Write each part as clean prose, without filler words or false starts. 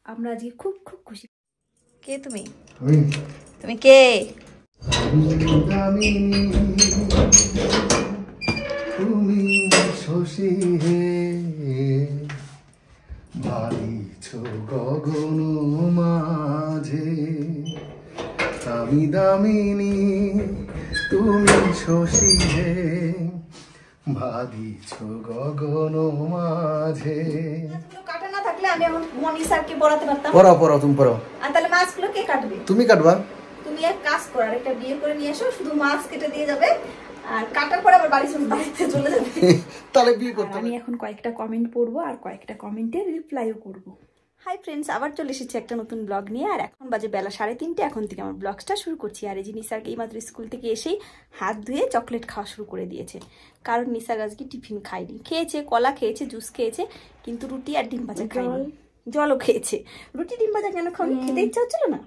আমরা আজকে খুব খুব খুশি। কে তুমি? তুমি কে? তুমি শশী হে বাড়িছ গগন মাঝে, আমি দামিনী তুমি শশী হে বাড়িছ গগন মাঝে। কাটা না থাকলে আমি এখন মনি স্যারকে পড়াতে পারতাম। পড়াও পড়াও, তুমি পড়াও। আর তাহলে মাছগুলো কে কাটবে? তুমি কাটবা। তুমি এক কাজ করো, আর একটা বিয়ে করে নিয়ে এসো, শুধু মাছ কেটে দিয়ে যাবে, আর কাটার পর আবার বাড়িতে চলে যাবে। তাহলে বিয়ে করতে। আমি এখন কয়েকটা কমেন্ট পড়বো আর কয়েকটা কমেন্টের রিপ্লাইও করব। হাই ফ্রেন্ডস, আবার চলে এসেছি একটা নতুন ব্লগ নিয়ে। আর এখন বাজে বেলা 3:30। এখন থেকে আমার ব্লগটা শুরু করছি। আর এই যে নিসারকে এইমাত্র স্কুল থেকে এসেই হাত ধুয়ে চকলেট খাওয়া শুরু করে দিয়েছে, কারণ নিসার আজকে টিফিন খায়নি। খেয়েছে, কলা খেয়েছে, জুস খেয়েছে, কিন্তু রুটি আর ডিম ভাজা খায়নি। জলও খেয়েছে। রুটি ডিম ভাজা কেন খাওনি? খেতে ইচ্ছা হচ্ছিল না?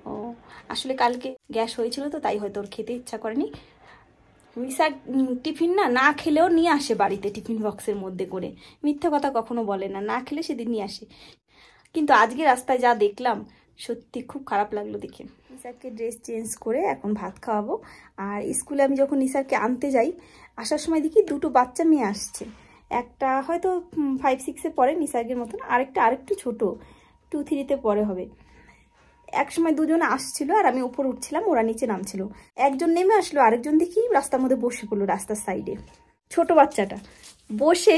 ও আসলে কালকে গ্যাস হয়েছিল তো, তাই হয়তো ওর খেতে ইচ্ছা করেনি। নিসার টিফিন না খেলেও নিয়ে আসে বাড়িতে, টিফিন বক্সের মধ্যে করে। মিথ্যা কথা কখনো বলে না, না খেলে সেদিন নিয়ে আসে। কিন্তু আজকে রাস্তায় যা দেখলাম সত্যি খুব খারাপ লাগলো দেখে। নিসারকে ড্রেস চেঞ্জ করে এখন ভাত খাওয়াবো। আর স্কুলে আমি যখন নিসারকে আনতে যাই, আসার সময় দেখি দুটো বাচ্চা মেয়ে আসছে। একটা হয়তো 5-6-এ পড়ে নিসার্গের মতন, আরেকটু ছোট 2-3-তে পড়ে হবে। এক সময় দুজন আসছিল আর আমি উপর উঠছিলাম, ওরা নিচে নামছিল। একজন নেমে আসলো, আরেকজন দেখি রাস্তার মধ্যে বসে পড়লো, রাস্তার সাইডে। ছোট বাচ্চাটা বসে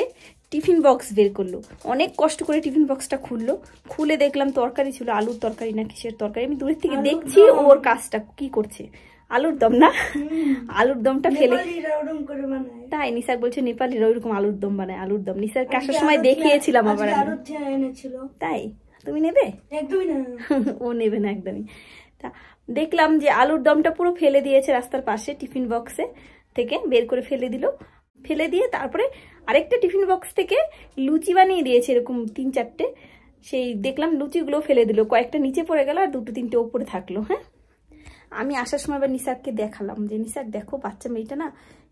টিফিন বক্স বের করলো, অনেক কষ্ট করে টিফিন বক্সটা খুললো। খুলে দেখলাম তরকারি ছিল, আলুর তরকারি না কিসের তরকারি। আমি দূরের থেকে দেখছি ওর কাজটা কি করছে। আলুর দম না, আলুর দমটা ফেলে। তাই নিসার বলছে নেপালিরা ওইরকম আলুর দম বানায়। আলুর দম নিসার আসার সময় দেখিয়েছিলাম আবার। তাই তুমি নেবে? একদমই না, ও নেবে না একদমই। তা দেখলাম যে আলুর দমটা পুরো ফেলে দিয়েছে রাস্তার পাশে, টিফিন বক্সে থেকে বের করে ফেলে দিল। ফেলে দিয়ে তারপরে আরেকটা টিফিন বক্স থেকে লুচি বানিয়ে দিয়েছে, এরকম 3-4টে। সেই দেখলাম লুচিগুলো ফেলে দিল, কয়েকটা নিচে পড়ে গেল আর 2-3টে ওপরে থাকলো। হ্যাঁ, আমি আসার সময় আবার নিসারকে দেখালাম যে নিসার দেখো বাচ্চা মেয়েটা না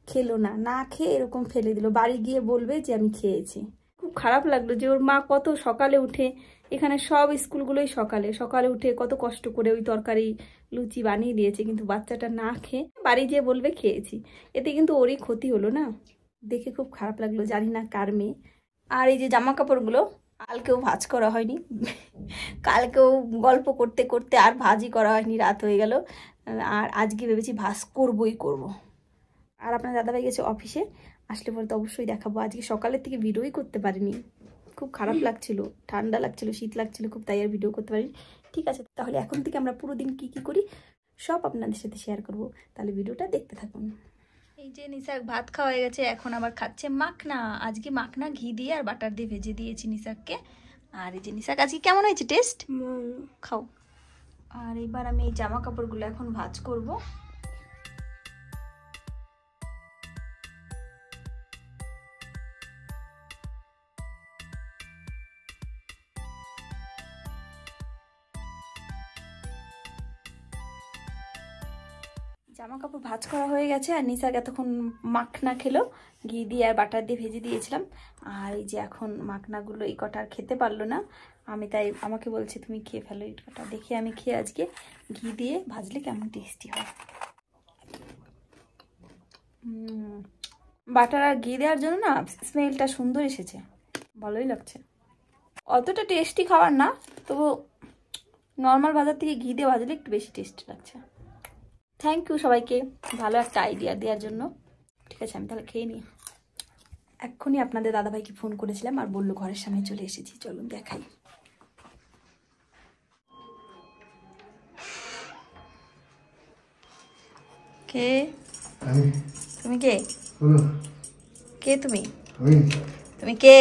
খেলো না খেয়ে এরকম ফেলে দিল, বাড়ি গিয়ে বলবে যে আমি খেয়েছি। খুব খারাপ লাগলো যে ওর মা কত সকালে উঠে, এখানে সব স্কুলগুলোই সকালে উঠে কত কষ্ট করে ওই তরকারি লুচি বানিয়ে দিয়েছে, কিন্তু বাচ্চাটা না খেয়ে বাড়ি যেয়ে বলবে খেয়েছি। এতে কিন্তু ওরই ক্ষতি হলো না, দেখে খুব খারাপ লাগলো। জানি না কার মেয়ে। আর এই যে জামা কাপড়গুলো কালকেও ভাঁজ করা হয়নি, কালকেও গল্প করতে করতে আর ভাঁজই করা হয়নি, রাত হয়ে গেল। আর আজকে ভেবেছি ভাঁজ করবই করব। আর আপনার দাদাভাই গেছে অফিসে, আসলে পরে তো অবশ্যই দেখাবো। আজকে সকালের থেকে ভিডিওই করতে পারিনি, খুব খারাপ লাগছিল, ঠান্ডা লাগছিল, শীত লাগছিল খুব, তাই আর ভিডিও করতে পারিনি। ঠিক আছে, তাহলে এখন থেকে আমরা পুরো দিন কি করি সব আপনাদের সাথে শেয়ার করব, তাহলে ভিডিওটা দেখতে থাকুন। এই যে নিসার ভাত খাওয়া হয়ে গেছে, এখন আবার খাচ্ছে মাখনা। আজকে মাখনা ঘি দিয়ে আর বাটার দিয়ে ভেজে দিয়েছি নিসারকে। আর এই যে নিসার আজকে কেমন হয়েছে টেস্ট? খাও। আর এবার আমি এই জামা কাপড়গুলো এখন ভাঁজ করব। জামা কাপড় ভাঁজ করা হয়ে গেছে, আর নিসার এতক্ষণ মাখনা খেলো, ঘি দিয়ে আর বাটার দিয়ে ভেজে দিয়েছিলাম। আর এই যে এখন মাখনাগুলো এই কটা আর খেতে পারলো না, আমি তাই আমাকে বলছে তুমি খেয়ে ফেলো এই কটা। দেখি আমি খেয়ে আজকে ঘি দিয়ে ভাজলে কেমন টেস্টি হয়। বাটার আর ঘি দেওয়ার জন্য না স্মেলটা সুন্দর এসেছে, ভালোই লাগছে। অতটা টেস্টি খাবার না, তবু নর্মাল ভাজার থেকে ঘি দিয়ে ভাজলে একটু বেশি টেস্টি লাগছে। থ্যাংক ইউ সবাইকে ভালো একটা আইডিয়া দেওয়ার জন্য। ঠিক আছে, আমি তাহলে খেয়ে নিই। এক্ষুনি আপনাদের দাদাভাইকে ফোন করেছিলাম আর বললো ঘরের সামনে চলে এসেছি, চলুন দেখাই। কে তুমি? কে কে তুমি? তুমি কে?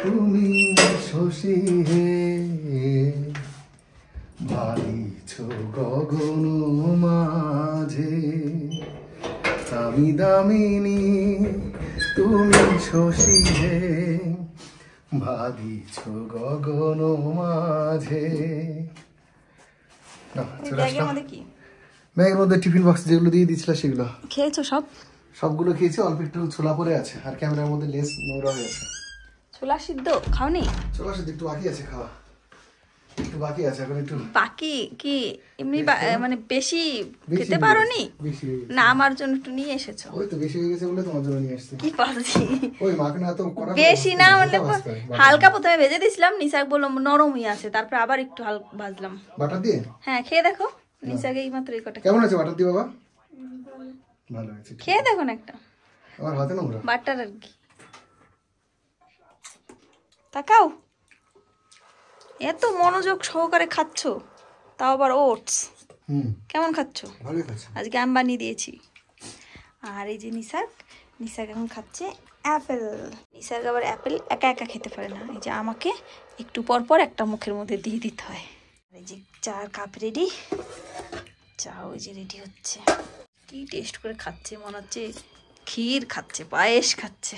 তুমি শশী হে বাড়িছ গগন মাঝে, আমি দামিনী তুমি শশী হে বাড়িছ গগন মাঝে। ব্যাগের মধ্যে টিফিন বক্স যেগুলো দিয়ে দিয়েছিল সেগুলো খেয়েছো সব? সবগুলো খেয়েছি, অল্প একটু ছোলা পড়ে আছে আর ক্যামেরার মধ্যে লেস নোংরা হয়ে আছে। ছোলা সিদ্ধ খাওনি? ছোলা সিদ্ধ একটু বাকি আছে খাওয়া, একটু বাকি আছে এখন। একটু বাকি কি এমনি মানে বেশি খেতে পারোনি না? আমার জন্য একটু নিয়ে এসেছো? ওই তো বেশি হয়ে গেছে বলে তোমার জন্য নিয়ে এসেছি। কি পারছি ওই মাখনা তো করা বেশি না মানে হালকা প্রথমে ভেজে দিছিলাম, নিসাক বলল নরমই আছে, তারপর আবার একটু হালকা ভাজলাম বাটার দিয়ে। হ্যাঁ খেয়ে দেখো, নিসাকে এই মাত্র এই কটা। কেমন আছে বাটার দিয়ে বাবা? ভালো আছে, খেয়ে দেখো না একটা। আমার হাতে নোংরা বাটার আর কি। তাকাও, এত মনোযোগ সহকারে খাচ্ছ, তাও আবার ওটস। কেমন খাচ্ছ? ভালোই খাচ্ছি, আজকে আমি বানিয়ে দিয়েছি। আর এই যে নিসাক এখন খাচ্ছে অ্যাপেল। নিসাক আবার অ্যাপেল একা একা খেতে পারে না, এই যে আমাকে একটু পর পর একটা মুখের মধ্যে দিয়ে দিতে হয়। এই যে চার কাপ রেডি, চা ওই যে রেডি হচ্ছে। কি টেস্ট করে খাচ্ছে, মনে হচ্ছে ক্ষীর খাচ্ছে, পায়েস খাচ্ছে।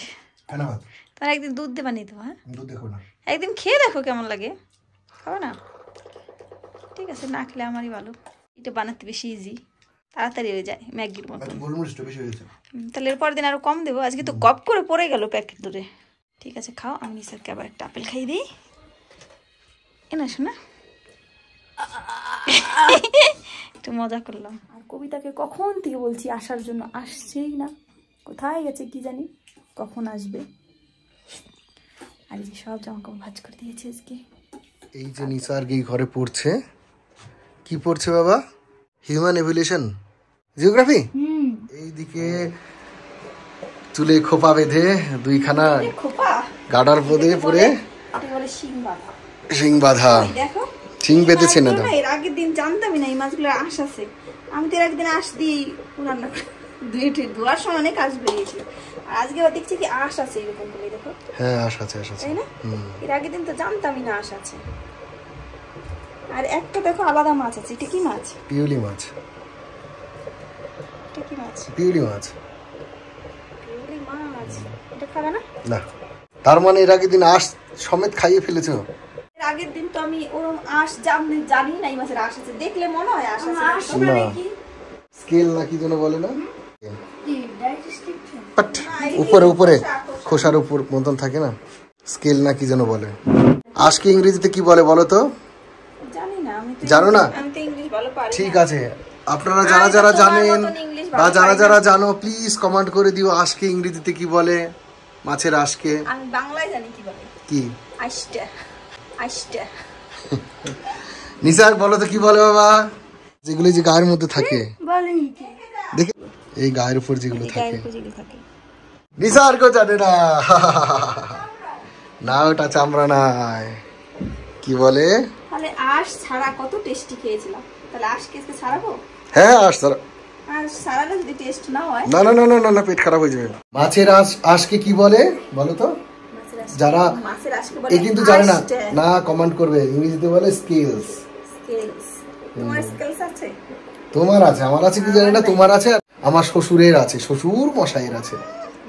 তার একদিন দুধ দিয়ে বানিয়ে দেবো। হ্যাঁ একদিন খেয়ে দেখো কেমন লাগে, খাবে না? ঠিক আছে, না খেলে আমারই ভালো। এটা বানাতে বেশি ইজি, তাড়াতাড়ি হয়ে যায় ম্যাগির মতো। তাহলে এরপর দিন আরো কম দেবো, আজকে তো গপ করে পড়ে গেল প্যাকেট ধরে। ঠিক আছে খাও, আমি নিসারকে আবার একটা আপেল খাই দিই। এনা শোনা, একটু মজা করলাম। আর কবিতাকে কখন থেকে বলছি আসার জন্য, আসছেই না, কোথায় গেছে কি জানি, কখন আসবে। আর এই যে সব জামা কাপড় ভাঁজ করে দিয়েছে আজকে। এই যে নিসার এই ঘরে পড়ছে, কি পড়ছে বাবা? Human evolution, geography. এইদিকে চুলে খোপা বেঁধে দুইখানা গাডার পদে পরে শিং বাঁধা, দেখো শিং বেঁধেছে না তো। এর আগের দিন জানতামই না এই মাছগুলো আঁশ আছে। আমি তো এর একদিন আঁশ দিই রান্না ধোয়ার সময় অনেক আঁশ বেরিয়েছিল, আর আজকে আবার দেখছি কি আঁশ আছে এরকম করে। দেখো হ্যাঁ আঁশ আছে, আঁশ আছে, তাই না? এর আগের দিন তো জানতামই না আঁশ আছে। আর একটা দেখো আলাদা মাছ আছে, এটা কি মাছ? পিউলি মাছ। এটা কি মাছ? পিউলি মাছ। পিউলি মাছ এটা খাবে না? না, তার মানে এর আগের দিন আঁশ সমেত খাইয়ে ফেলেছো? এর আগের দিন তো আমি ওরকম আঁশ জানি না এই মাছের আঁশ আছে, দেখলে মনে হয় আঁশ আছে। না স্কেল না কি যেন বলে না, উপরে উপরে খোসার উপর মতন থাকে না, স্কেল না কি যেন বলে। আঁশকে ইংরেজিতে কি বলে বলো তো? জানি না, আমি তো জানো না? আমি তো ইংলিশ ভালো পারি না। ঠিক আছে, আপনারা যারা যারা জানেন বা যারা যারা জানো প্লিজ কমেন্ট করে দিও আঁশকে ইংরেজিতে কি বলে, মাছের আঁশকে। আমি বাংলায় জানি কি বলে। কি? আঁশটা। আঁশটা। নিসার বলো তো কি বলে বাবা? যেগুলো যে গায়ের মধ্যে থাকে, দেখে এই গায়ের উপর যেগুলো থাকে। নিসার কেউ জানে না, না ওটা চামড়া নাই, কি বলে? তাহলে আঁশ ছাড়া কত টেস্টি খেয়েছিলাম, তাহলে আঁশ কেসে ছাড়াবো? হ্যাঁ আঁশ ছাড়া। আর ছাড়ালে যদি টেস্ট না হয়, না না না না না, পেট খারাপ হয়ে যাবে। মাছের আঁশকে কি বলে বলো তো? যারা মাছের আঁশকে বলে এই কিন্তু জানে না, না কমেন্ট করবে, ইংরেজিতে বলে স্কেলস। স্কেলস। তোমার স্কেলস আছে? তোমার আছে, আমার আছে কি জানি না, তোমার আছে, আমার শ্বশুরের আছে, শ্বশুর মশাইয়ের আছে।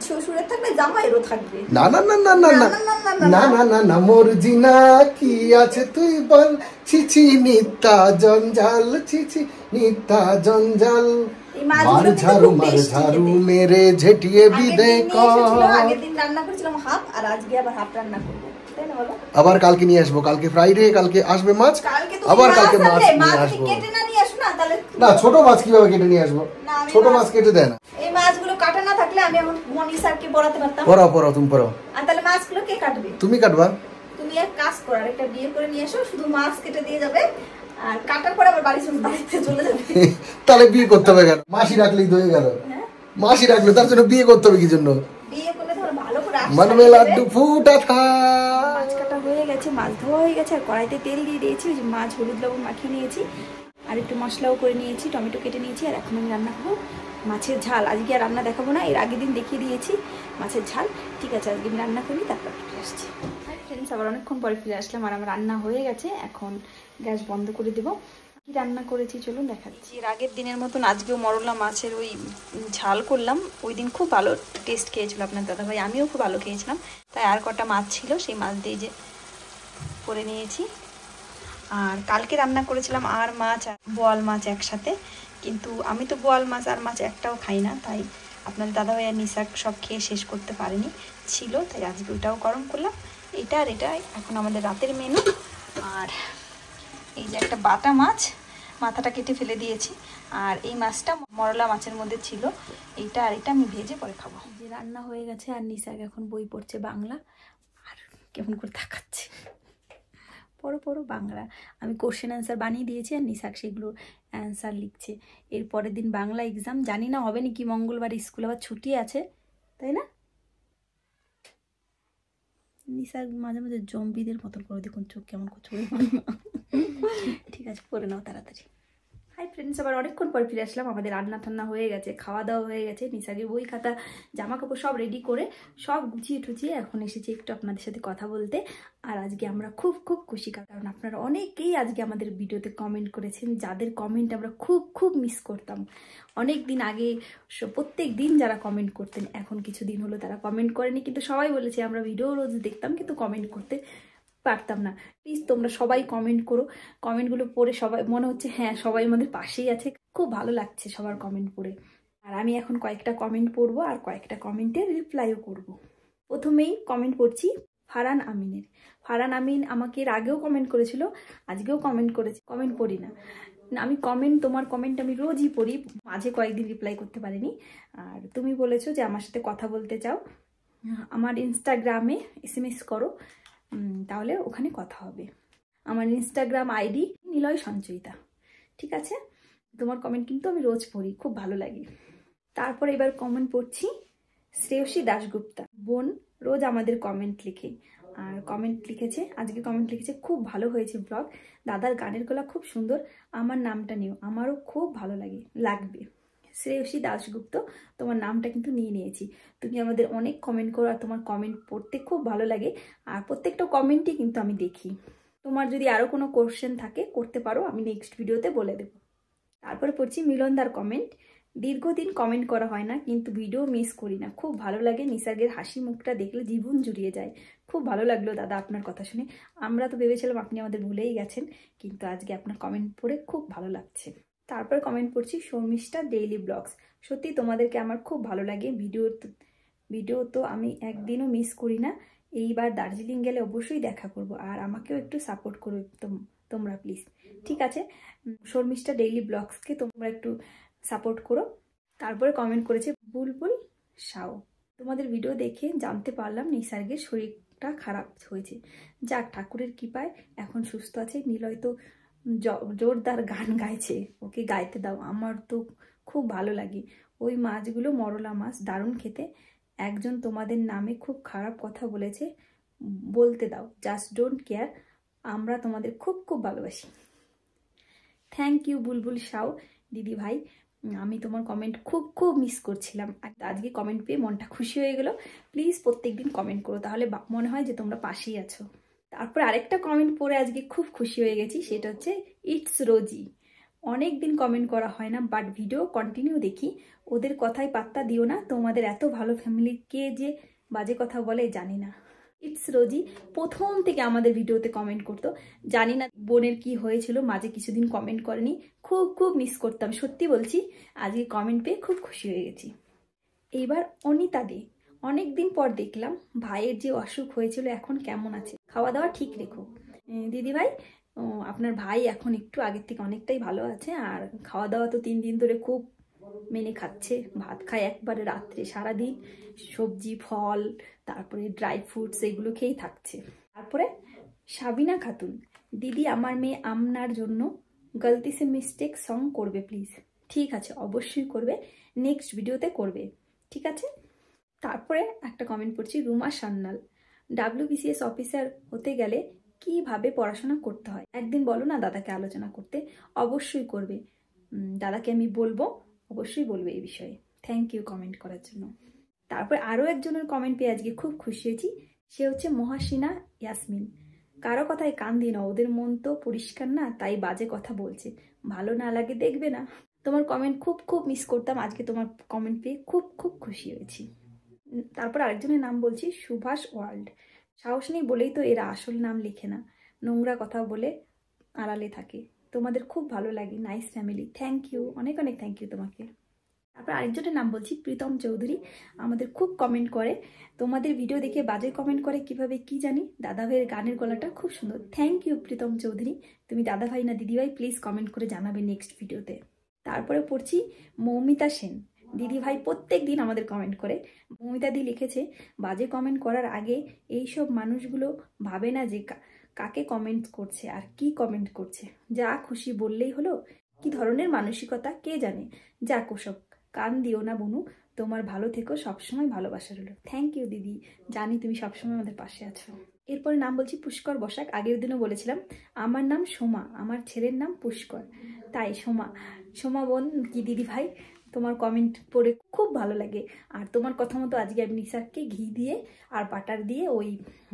শ্বশুরের থাকলে জামাইরও থাকবে। না না না না না না না না না না, মর্জি না কি আছে তুই বল, ছিছি নিত্যা জঞ্জাল, ছিছি নিত্যা জঞ্জাল, মার ঝাড়ু মেরে ঝেটিয়ে বিদে কর। আগের দিন রান্না করেছিলাম হাফ, আর আজকে আবার হাফ রান্না করব, তাই না বলো? আবার কালকে নিয়ে আসবো, কালকে ফ্রাইডে, কালকে আসবে মাছ, আবার কালকে মাছ নিয়ে আসবো। কেটে না নিয়ে আসো না তাহলে? না ছোট মাছ কিভাবে কেটে নিয়ে আসবো, ছোট মাছ কেটে দেয় না। এই মাছগুলো কাটা না থাকলে আমি এখন মনি স্যারকে পড়াতে পারতাম। পড়াও তুমি পড়াও। আর তাহলে মাছগুলো কে কাটবে? তুমি কাটবা। তুমি এক কাজ করো, আর একটা বিয়ে করে নিয়ে এসো, শুধু মাছ কেটে দিয়ে যাবে, আর কাটার পরে আবার বাড়িতে চলে যাবে। তাহলে বিয়ে করতে হবে কেন? মাসি রাখলেই তো হয়ে গেল। মাসি রাখলে তার জন্য বিয়ে করতে হবে কি জন্য? বিয়ে করলে ধরো ভালো করে মন মে লাড্ডু ফুটা থা। মাছ কাটা হয়ে গেছে, মাছ ধোয়া হয়ে গেছে, আর কড়াইতে তেল দিয়ে দিয়েছি, ওই যে মাছ হলুদ লবণ মাখিয়ে নিয়েছি, আর একটু মশলাও করে নিয়েছি, টমেটো কেটে নিয়েছি, আর এখন আমি রান্না করবো মাছের ঝাল। আজকে আর রান্না দেখাবো না, এর আগের দিন দেখিয়ে দিয়েছি মাছের ঝাল। ঠিক আছে, আজকে আমি রান্না করি, তারপর ফিরে আসছি। ফ্রেন্ডস, আবার অনেকক্ষণ পরে ফিরে আসলাম, আর আমার রান্না হয়ে গেছে, এখন গ্যাস বন্ধ করে দেবো। কি রান্না করেছি চলুন দেখাচ্ছি। এর আগের দিনের মতন আজকেও মরলা মাছের ওই ঝাল করলাম। ওই দিন খুব ভালো টেস্ট খেয়েছিল আপনার দাদাভাই, আমিও খুব ভালো খেয়েছিলাম, তাই আর কটা মাছ ছিল, সেই মাছ দিয়ে যে করে নিয়েছি। আর কালকে রান্না করেছিলাম আর মাছ আর বোয়াল মাছ একসাথে, কিন্তু আমি তো বোয়াল মাছ আর মাছ একটাও খাই না, তাই আপনাদের দাদাভাই আর নিশাক সব খেয়ে শেষ করতে পারেনি, ছিল, তাই আজকে ওইটাও গরম করলাম। এটা আর এটা এখন আমাদের রাতের মেনু। আর এই যে একটা বাটা মাছ, মাথাটা কেটে ফেলে দিয়েছি। আর এই মাছটা মরলা মাছের মধ্যে ছিল। এইটা আর এটা আমি ভেজে পরে খাবো। যে রান্না হয়ে গেছে আর নিশাক এখন বই পড়ছে বাংলা। আর কেমন করে তাকাচ্ছে, পড়ো পড়ো বাংলা। আমি কোশ্চেন অ্যান্সার বানিয়ে দিয়েছি আর নিশাক সেগুলো অ্যান্সার লিখছে। এর পরের দিন বাংলা এক্সাম, জানি না হবে নাকি, মঙ্গলবার স্কুল আবার ছুটি আছে, তাই না? নিশাক মাঝে মাঝে জম্বিদের মতন করে, দেখুন চোখ কেমন করছে। ঠিক আছে, পড়ে নাও তাড়াতাড়ি। হাই ফ্রেন্ডস, আবার অনেকক্ষণ পর ফিরে আসলাম। আমাদের রান্না ঠান্না হয়ে গেছে, খাওয়া দাওয়া হয়ে গেছে, নিশাকের বই খাতা জামা কাপড় সব রেডি করে সব গুছিয়ে টুচিয়ে এখন এসেছি একটু আপনাদের সাথে কথা বলতে। আর আজকে আমরা খুব খুব খুশি, কারণ আপনারা অনেকেই আজকে আমাদের ভিডিওতে কমেন্ট করেছেন, যাদের কমেন্ট আমরা খুব খুব মিস করতাম। অনেক দিন আগে প্রত্যেক দিন যারা কমেন্ট করতেন, এখন কিছুদিন হলো তারা কমেন্ট করেনি, কিন্তু সবাই বলেছে আমরা ভিডিও রোজ দেখতাম কিন্তু কমেন্ট করতে পারতাম না। প্লিজ তোমরা সবাই কমেন্ট করো, কমেন্টগুলো পড়ে সবাই মনে হচ্ছে হ্যাঁ সবাই আমাদের পাশেই আছে, খুব ভালো লাগছে সবার কমেন্ট পড়ে। আর আমি এখন কয়েকটা কমেন্ট পড়বো আর কয়েকটা কমেন্টের রিপ্লাইও করব। প্রথমেই কমেন্ট পড়ছি ফারহান আমিনের। ফারহান আমিন আমাকে এর আগেও কমেন্ট করেছিল, আজকেও কমেন্ট করেছে। কমেন্ট পড়ি না আমি, তোমার কমেন্ট আমি রোজই পড়ি, মাঝে কয়েকদিন রিপ্লাই করতে পারিনি। আর তুমি বলেছো যে আমার সাথে কথা বলতে চাও, আমার ইনস্টাগ্রামে SMS করো, তাহলে ওখানে কথা হবে। আমার ইনস্টাগ্রাম আইডি নিলয় সঞ্চয়িতা। ঠিক আছে, তোমার কমেন্ট কিন্তু আমি রোজ পড়ি, খুব ভালো লাগে। তারপর এবার কমেন্ট পড়ছি শ্রেয়সী দাশগুপ্তা। বোন রোজ আমাদের কমেন্ট লিখে, আর কমেন্ট লিখেছে, আজকে কমেন্ট লিখেছে খুব ভালো হয়েছে ব্লগ, দাদার গানের গলা খুব সুন্দর, আমার নামটা নিও, আমারও খুব ভালো লাগবে। শ্রেয়সী দাশগুপ্ত, তোমার নামটা কিন্তু নিয়ে নিয়েছি। তুমি আমাদের অনেক কমেন্ট করো আর তোমার কমেন্ট পড়তে খুব ভালো লাগে, আর প্রত্যেকটা কমেন্টই কিন্তু আমি দেখি। তোমার যদি আরও কোনো কোশ্চেন থাকে করতে পারো, আমি নেক্সট ভিডিওতে বলে দেবো। তারপরে পড়ছি মিলনদার কমেন্ট। দীর্ঘদিন কমেন্ট করা হয় না, কিন্তু ভিডিও মিস করি না, খুব ভালো লাগে, নিসার্গের হাসি মুখটা দেখলে জীবন জুড়িয়ে যায়। খুব ভালো লাগলো দাদা আপনার কথা শুনে, আমরা তো ভেবেছিলাম আপনি আমাদের ভুলেই গেছেন, কিন্তু আজকে আপনার কমেন্ট পড়ে খুব ভালো লাগছে। তারপর কমেন্ট পড়ছি শর্মিষ্ঠা ডেইলি ব্লগস। সত্যি তোমাদেরকে আমার খুব ভালো লাগে, ভিডিও তো আমি একদিনও মিস করি না, এইবার দার্জিলিং গেলে অবশ্যই দেখা করব, আর আমাকেও একটু সাপোর্ট করো তোমরা প্লিজ। ঠিক আছে, শর্মিষ্ঠা ডেইলি ব্লগসকে তোমরা একটু সাপোর্ট করো। তারপরে কমেন্ট করেছে বুলবুল সাউ। তোমাদের ভিডিও দেখে জানতে পারলাম নিসার্গের শরীরটা খারাপ হয়েছে, যাক ঠাকুরের কৃপায় এখন সুস্থ আছে। নিলয় তো জোরদার গান গাইছে, ওকে গাইতে দাও, আমার তো খুব ভালো লাগে। ওই মাছগুলো মরলা মাছ, দারুণ খেতে। একজন তোমাদের নামে খুব খারাপ কথা বলেছে, বলতে দাও, জাস্ট ডোন্ট কেয়ার, আমরা তোমাদের খুব খুব ভালোবাসি। থ্যাংক ইউ বুলবুল সাউ দিদি ভাই, আমি তোমার কমেন্ট খুব খুব মিস করছিলাম, আজকে কমেন্ট পেয়ে মনটা খুশি হয়ে গেল। প্লিজ প্রত্যেকদিন কমেন্ট করো, তাহলে মনে হয় যে তোমরা পাশেই আছো। তারপর আরেকটা কমেন্ট পড়ে আজকে খুব খুশি হয়ে গেছি, সেটা হচ্ছে ইটস রোজি। অনেক দিন কমেন্ট করা হয় না, বাট ভিডিও কন্টিনিউ দেখি, ওদের কথাই পাত্তা দিও না, তোমাদের এত ভালো ফ্যামিলি, কে যে বাজে কথা বলে জানি না। ইটস রোজি প্রথম থেকে আমাদের ভিডিওতে কমেন্ট করতো, জানি না বোনের কি হয়েছিল, মাঝে কিছুদিন কমেন্ট করেনি, খুব খুব মিস করতাম, সত্যি বলছি। আজকে কমেন্ট পেয়ে খুব খুশি হয়ে গেছি। এইবার অনিতা দে, অনেকদিন পর দেখলাম, ভাইয়ের যে অসুখ হয়েছিল এখন কেমন আছে, খাওয়া দাওয়া ঠিক রেখো। দিদি ভাই, আপনার ভাই এখন একটু আগের থেকে অনেকটাই ভালো আছে, আর খাওয়া দাওয়া তো 3 দিন ধরে খুব মেনে খাচ্ছে, ভাত খায় একবারে রাত্রে, সারাদিন সবজি ফল তারপরে ড্রাই ফ্রুটস এগুলো খেয়েই থাকছে। তারপরে সাবিনা খাতুন, দিদি আমার মেয়ে আমনার জন্য গলতি সে মিস্টেক সং করবে প্লিজ। ঠিক আছে, অবশ্যই করবে, নেক্সট ভিডিওতে করবে, ঠিক আছে। তারপরে একটা কমেন্ট পড়ছি রুমা সান্যাল। WBCS অফিসার হতে গেলে কিভাবে পড়াশোনা করতে হয় একদিন বলো না দাদাকে আলোচনা করতে। অবশ্যই করবে, দাদাকে আমি বলবো, অবশ্যই বলবে এই বিষয়ে। থ্যাংক ইউ কমেন্ট করার জন্য। তারপর আরও একজনের কমেন্ট পেয়ে আজকে খুব খুশি হয়েছি, সে হচ্ছে মহাসিনা ইয়াসমিন। কারো কথায় কান দিই না, ওদের মন তো পরিষ্কার না, তাই বাজে কথা বলছে, ভালো না লাগে দেখবে না। তোমার কমেন্ট খুব খুব মিস করতাম, আজকে তোমার কমেন্ট পেয়ে খুব খুব খুশি হয়েছি। তারপর আরেকজনের নাম বলছি সুভাষ ওয়ার্ল্ড। সাহস নেই বলেই তো এরা আসল নাম লিখে না, নোংরা কথা বলে আড়ালে থাকে, তোমাদের খুব ভালো লাগে, নাইস ফ্যামিলি। থ্যাংক ইউ, অনেক অনেক থ্যাংক ইউ তোমাকে। তারপর আরেকজনের নাম বলছি, প্রীতম চৌধুরী। আমাদের খুব কমেন্ট করে, তোমাদের ভিডিও দেখে বাজে কমেন্ট করে কিভাবে কি জানি, দাদাভাইয়ের গানের গলাটা খুব সুন্দর। থ্যাংক ইউ প্রীতম চৌধুরী, তুমি দাদাভাই না দিদিভাই, প্লিজ কমেন্ট করে জানাবে নেক্সট ভিডিওতে। তারপরে পড়ছি মৌমিতা সেন। দিদিভাই প্রত্যেক দিন আমাদের কমেন্ট করে। মৌমিতা দি লিখেছে, বাজে কমেন্ট করার আগে এইসব মানুষগুলো ভাবে না যে কাকে কমেন্ট করছে আর কি কমেন্ট করছে, যা খুশি বললেই হলো। কি ধরনের মানসিকতা কে জানে। যাক ওসব কান দিও না বনু, তোমার ভালো থেকো, সবসময় ভালোবাসা রইল। থ্যাংক ইউ দিদি, জানি তুমি সবসময় আমাদের পাশে আছো। এরপরে নাম বলছি পুষ্কর বসাক। আগের দিনও বলেছিলাম, আমার নাম সোমা, আমার ছেলের নাম পুষ্কর, তাই সোমা বোন কি দিদি ভাই, তোমার কমেন্ট পড়ে খুব ভালো লাগে। আর তোমার কথা মতো আজকে আমি নিসারকে ঘি দিয়ে আর বাটার দিয়ে ওই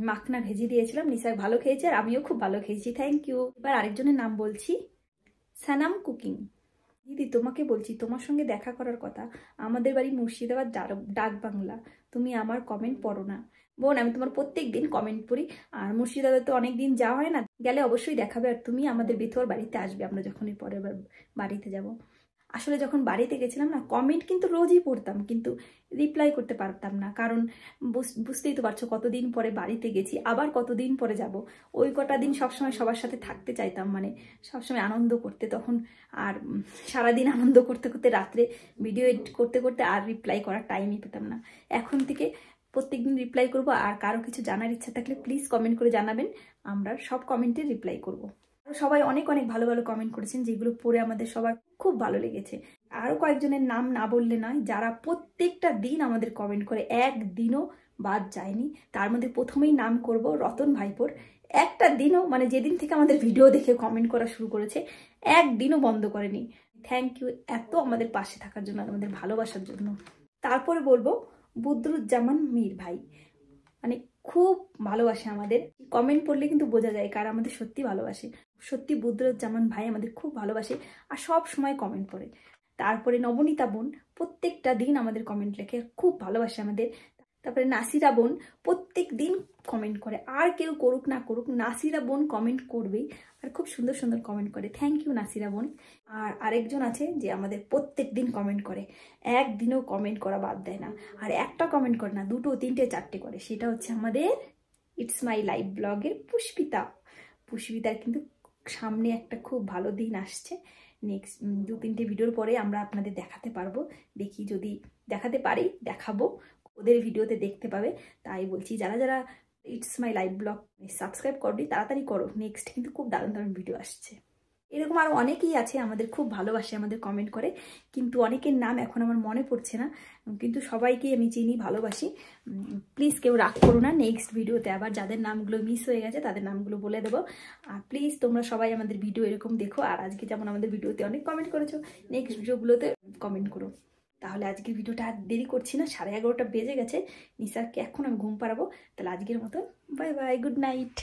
মাখনা ভেজে দিয়েছিলাম। নিসার ভালো খেয়েছে আর আমিও খুব ভালো খেয়েছি, থ্যাংক ইউ। এবার আরেকজনের নাম বলছি, সানাম কুকিং। দিদি তোমাকে বলছি, তোমার সঙ্গে দেখা করার কথা, আমাদের বাড়ি মুর্শিদাবাদ ডাক বাংলা, তুমি আমার কমেন্ট পড়ো না। বোন, আমি তোমার প্রত্যেক দিন কমেন্ট পড়ি, আর মুর্শিদাবাদে তো অনেক দিন যাওয়া হয় না, গেলে অবশ্যই দেখাবে। আর তুমি আমাদের বেথুয়ার বাড়িতে আসবে, আমরা যখনই পরের বার বাড়িতে যাব। আসলে যখন বাড়িতে গেছিলাম না, কমেন্ট কিন্তু রোজই পড়তাম, কিন্তু রিপ্লাই করতে পারতাম না, কারণ বুঝতেই তো পারছো কতদিন পরে বাড়িতে গেছি, আবার কতদিন পরে যাব। ওই কটা দিন সবসময় সবার সাথে থাকতে চাইতাম, মানে সবসময় আনন্দ করতে, তখন আর সারাদিন আনন্দ করতে করতে রাত্রে ভিডিও এডিট করতে করতে আর রিপ্লাই করার টাইমই পেতাম না। এখন থেকে প্রত্যেকদিন রিপ্লাই করব। আর কারো কিছু জানার ইচ্ছা থাকলে প্লিজ কমেন্ট করে জানাবেন, আমরা সব কমেন্টে রিপ্লাই করব। সবাই অনেক অনেক ভালো ভালো কমেন্ট করেছেন, যেগুলো পড়ে আমাদের সবার খুব ভালো লেগেছে। আরও কয়েকজনের নাম না বললে নয়, যারা প্রত্যেকটা দিন আমাদের কমেন্ট করে, একদিনও বাদ যায়নি। তার মধ্যে প্রথমেই নাম করব রতন ভাইপোর। একটা দিনও, মানে যেদিন থেকে আমাদের ভিডিও দেখে কমেন্ট করা শুরু করেছে, একদিনও বন্ধ করেনি। থ্যাংক ইউ এত আমাদের পাশে থাকার জন্য, আমাদের ভালোবাসার জন্য। তারপরে বলবো বুদরুজ্জামান মীর ভাই, মানে খুব ভালোবাসে আমাদের। কমেন্ট পড়লে কিন্তু বোঝা যায় কারা আমাদের সত্যি ভালোবাসে। সত্যি বুদরুজ্জামান ভাই আমাদের খুব ভালোবাসে আর সব সময় কমেন্ট পড়ে। তারপরে নবনীতা বোন প্রত্যেকটা দিন আমাদের কমেন্ট লেখে, খুব ভালোবাসে আমাদের। তারপরে নাসিরা বোন প্রত্যেক দিন কমেন্ট করে, আর কেউ করুক না করুক, নাসিরা বোন কমেন্ট করবেই, আর খুব সুন্দর সুন্দর কমেন্ট করে। থ্যাংক ইউ নাসিরা বোন। আর আরেকজন আছে যে আমাদের প্রত্যেক দিন কমেন্ট করে, একদিনও কমেন্ট করা বাদ দেয় না। আর একটা কমেন্ট করে না, 2, 3, 4 করে। সেটা হচ্ছে আমাদের ইটস মাই লাইফ ব্লগের পুষ্পিতা। পুষ্পিতার কিন্তু সামনে একটা খুব ভালো দিন আসছে। নেক্সট 2-3টে ভিডিওর পরে আমরা আপনাদের দেখাতে পারবো, দেখি যদি দেখাতে পারি দেখাবো, ওদের ভিডিওতে দেখতে পাবে। তাই বলছি, যারা যারা it's my life blog subscribe করবি, তাড়াতাড়ি করো, নেক্সট কিন্তু খুব দারুণ দারুণ ভিডিও আসছে। এরকম আরও অনেকেই আছে আমাদের খুব ভালোবাসে, আমাদের কমেন্ট করে, কিন্তু অনেকের নাম এখন আমার মনে পড়ছে না, কিন্তু সবাইকেই আমি চিনি, ভালোবাসি। প্লিজ কেউ রাগ করো না, নেক্সট ভিডিওতে আবার যাদের নামগুলো মিস হয়ে গেছে তাদের নামগুলো বলে দেবো। আর প্লিজ তোমরা সবাই আমাদের ভিডিও এরকম দেখো, আর আজকে যেমন আমাদের ভিডিওতে অনেক কমেন্ট করেছো, নেক্সট ভিডিওগুলোতে কমেন্ট করো। তাহলে আজকের ভিডিওটা আর দেরি করছি না, 11:30 বেজে গেছে। নিসারকে এখন আমি ঘুম পাড়াবো। তাহলে আজকের মতন বাই বাই, গুড নাইট।